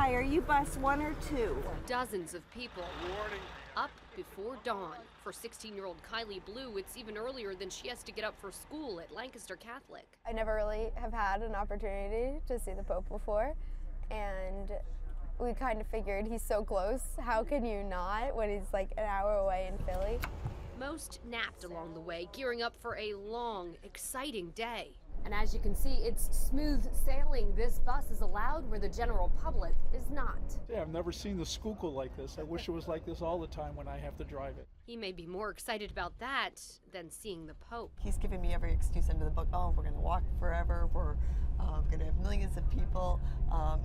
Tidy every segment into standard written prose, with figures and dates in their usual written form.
Hi, are you bus 1 or 2? Dozens of people up before dawn. For 16-year-old Kylie Blue, it's even earlier than she has to get up for school at Lancaster Catholic. I never really have had an opportunity to see the Pope before, and we kind of figured he's so close. How can you not when he's like an hour away in Philly? Most napped along the way, gearing up for a long, exciting day. And as you can see, it's smooth sailing. This bus is allowed where the general public is not. Yeah, I've never seen the Schuylkill like this. I wish it was like this all the time when I have to drive it. He may be more excited about that than seeing the Pope. He's giving me every excuse under the book. Oh, we're going to walk forever. We're going to have millions of people.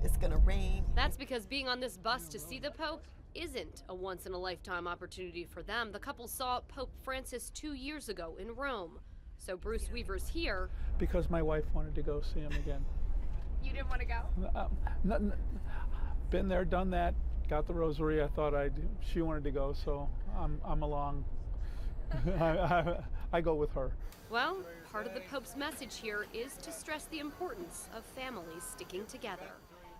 It's going to rain. That's because being on this bus to see the Pope isn't a once-in-a-lifetime opportunity for them. The couple saw Pope Francis 2 years ago in Rome. So Bruce Weaver's here. Because my wife wanted to go see him again. You didn't want to go? Been there, done that, got the rosary. I thought she wanted to go, so I'm along. I go with her. Well, part of the Pope's message here is to stress the importance of families sticking together.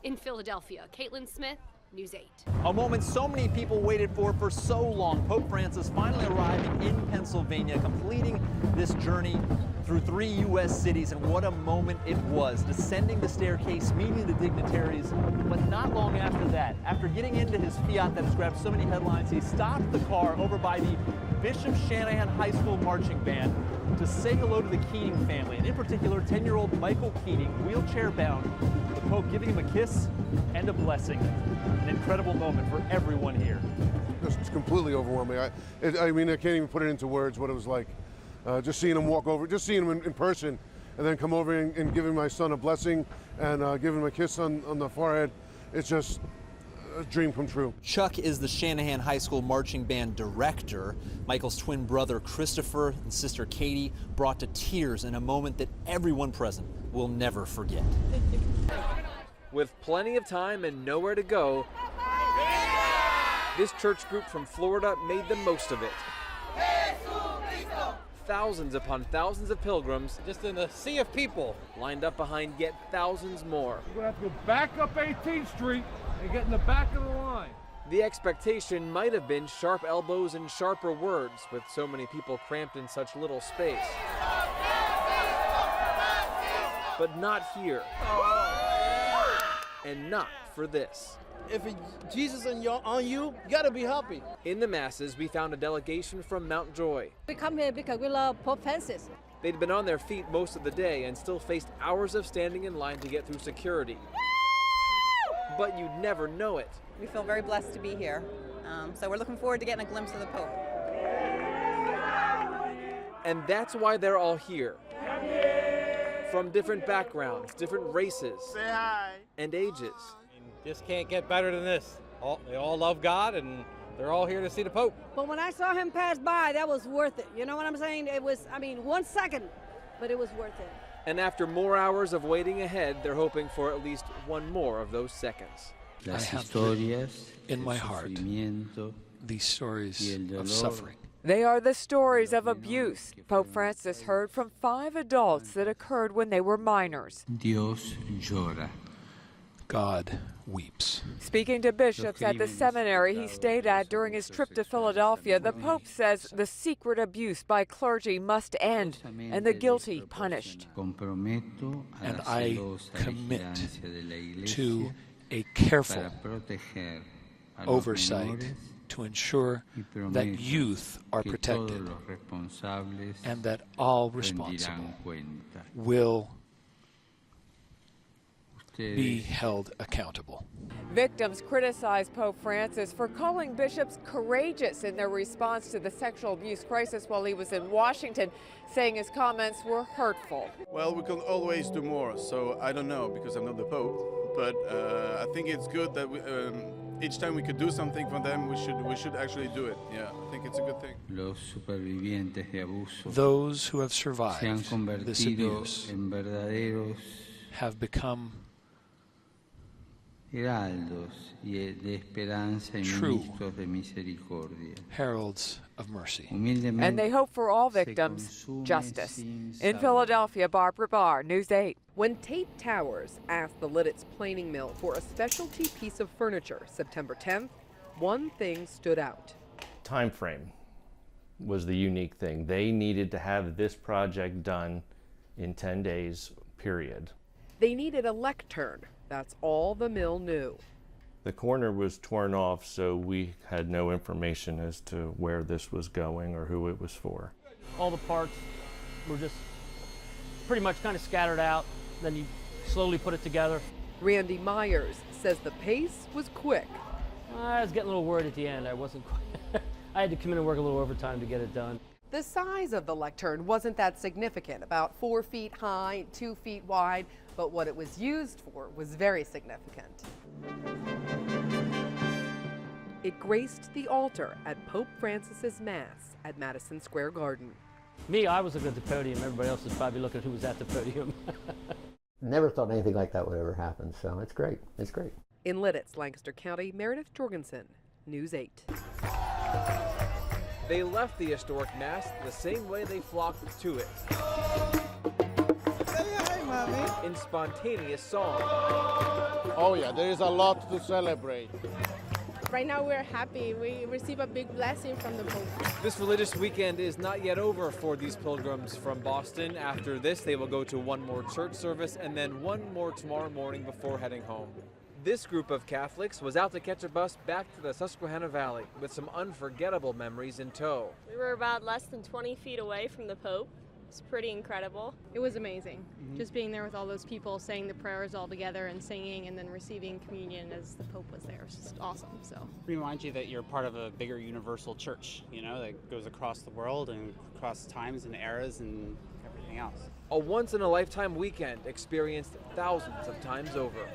In Philadelphia, Caitlin Smith, News 8. A moment so many people waited for so long. Pope Francis finally arriving in Pennsylvania, completing this journey through 3 U.S. cities, and what a moment it was, descending the staircase, meeting the dignitaries. But not long after that, after getting into his Fiat that has grabbed so many headlines, he stopped the car over by the Bishop Shanahan High School Marching Band to say hello to the Keating family, and in particular, 10-year-old Michael Keating, wheelchair-bound, the Pope giving him a kiss and a blessing. An incredible moment for everyone here. It's completely overwhelming. I mean, I can't even put it into words what it was like. Just seeing him walk over, just seeing him in person, and then come over and giving my son a blessing and giving him a kiss on the forehead. It's just a dream come true. Chuck is the Shanahan High School Marching Band director. Michael's twin brother Christopher and sister Katie brought to tears in a moment that everyone present will never forget. With plenty of time and nowhere to go, this church group from Florida made the most of it. Thousands upon thousands of pilgrims, just in a sea of people, lined up behind yet thousands more. We're going to have to go back up 18th Street and get in the back of the line. The expectation might have been sharp elbows and sharper words, with so many people cramped in such little space. But not here. And not for this. If Jesus on you, you gotta be happy. In the masses, we found a delegation from Mount Joy. We come here because we love Pope Francis. They'd been on their feet most of the day and still faced hours of standing in line to get through security. But you'd never know it. We feel very blessed to be here. So we're looking forward to getting a glimpse of the Pope. And that's why they're all here. From different backgrounds, different races, and ages. Just can't get better than this. They all love God, and they're all here to see the Pope. But when I saw him pass by, that was worth it. You know what I'm saying? It was, 1 second, but it was worth it. And after more hours of waiting ahead, they're hoping for at least one more of those seconds. I have in my heart these stories of suffering. They are the stories of abuse Pope Francis heard from 5 adults that occurred when they were minors. Dios llora. God weeps. Speaking to bishops at the seminary he stayed at during his trip to Philadelphia, the Pope says the secret abuse by clergy must end and the guilty punished. And I commit to a careful oversight to ensure that youth are protected and that all responsible will be held accountable. Victims criticize Pope Francis for calling bishops courageous in their response to the sexual abuse crisis while he was in Washington, saying his comments were hurtful. Well, we can always do more, so I don't know because I'm not the Pope, but I think it's good that each time we could do something for them, we should actually do it. Yeah, I think it's a good thing. Those who have survived this abuse have become heralds of mercy. And they hope for all victims justice. In Philadelphia, Barbara Barr, News 8. When Tate Towers asked the Lidditz planing mill for a specialty piece of furniture September 10th, one thing stood out. Time frame was the unique thing. They needed to have this project done in 10 days, period. They needed a lectern. That's all the mill knew. The corner was torn off, so we had no information as to where this was going or who it was for. All the parts were just pretty much kind of scattered out. Then you slowly put it together. Randy Myers says the pace was quick. I was getting a little worried at the end. I wasn't quite I had to come in and work a little overtime to get it done. The size of the lectern wasn't that significant, about 4 feet high, 2 feet wide, but what it was used for was very significant. It graced the altar at Pope Francis's Mass at Madison Square Garden. Me, I was looking at the podium. Everybody else was probably looking at who was at the podium. Never thought anything like that would ever happen, so it's great. It's great. In Lidditz, Lancaster County, Meredith Jorgensen, News 8. They left the historic Mass the same way they flocked to it. Say hi, Mommy. In spontaneous song. Oh yeah, there is a lot to celebrate. Right now we're happy. We receive a big blessing from the Pope. This religious weekend is not yet over for these pilgrims from Boston. After this, they will go to one more church service and then one more tomorrow morning before heading home. This group of Catholics was out to catch a bus back to the Susquehanna Valley with some unforgettable memories in tow. We were about less than 20 feet away from the Pope. It's pretty incredible. It was amazing. Just being there with all those people, saying the prayers all together and singing and then receiving communion as the Pope was there. It was just awesome. So reminds you that you're part of a bigger universal church, you know, that goes across the world and across times and eras and everything else. A once-in-a-lifetime weekend experienced thousands of times over.